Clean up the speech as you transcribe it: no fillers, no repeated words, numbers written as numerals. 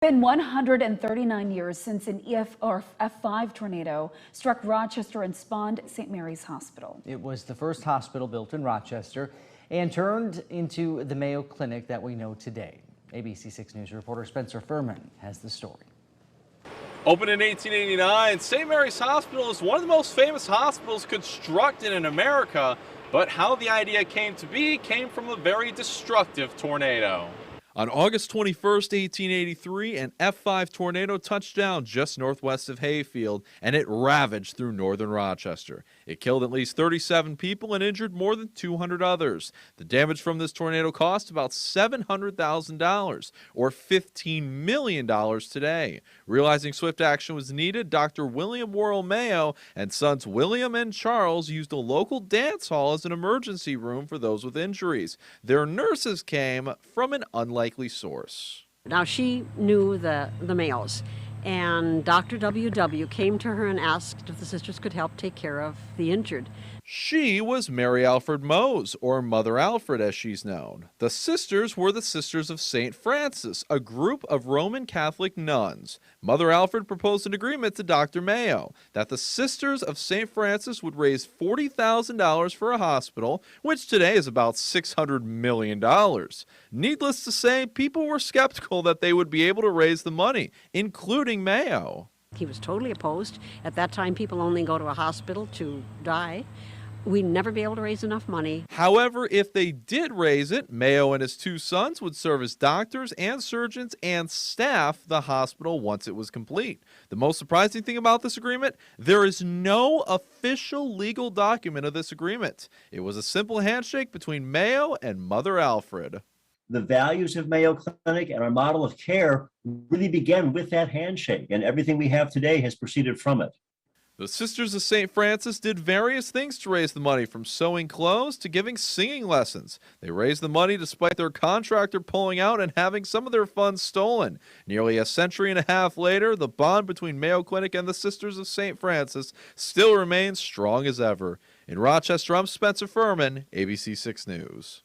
Been 139 years since an F5 tornado struck Rochester and spawned St. Mary's Hospital. It was the first hospital built in Rochester and turned into the Mayo Clinic that we know today. ABC 6 News reporter Spencer Furman has the story. Opened in 1889, St. Mary's Hospital is one of the most famous hospitals constructed in America, but how the idea came to be came from a very destructive tornado. On August 21st, 1883, an F5 tornado touched down just northwest of Hayfield, and it ravaged through northern Rochester. It killed at least 37 people and injured more than 200 others. The damage from this tornado cost about $700,000, or $15 million today. Realizing swift action was needed, Dr. Worrall Mayo and sons William and Charles used a local dance hall as an emergency room for those with injuries. Their nurses came from an unlikely source. Now, she knew the Mayos, and Dr. W.W. came to her and asked if the sisters could help take care of the injured. She was Mary Alfred Mose, or Mother Alfred as she's known. The sisters were the Sisters of St. Francis, a group of Roman Catholic nuns. Mother Alfred proposed an agreement to Dr. Mayo that the Sisters of St. Francis would raise $40,000 for a hospital, which today is about $600 million. Needless to say, people were skeptical that they would be able to raise the money, including Mayo. He was totally opposed. At that time, people only go to a hospital to die. We'd never be able to raise enough money. However, if they did raise it, Mayo and his two sons would serve as doctors and surgeons and staff the hospital once it was complete. The most surprising thing about this agreement, there is no official legal document of this agreement. It was a simple handshake between Mayo and Mother Alfred. The values of Mayo Clinic and our model of care really began with that handshake, and everything we have today has proceeded from it. The Sisters of St. Francis did various things to raise the money, from sewing clothes to giving singing lessons. They raised the money despite their contractor pulling out and having some of their funds stolen. Nearly a century and a half later, the bond between Mayo Clinic and the Sisters of St. Francis still remains strong as ever. In Rochester, I'm Spencer Furman, ABC 6 News.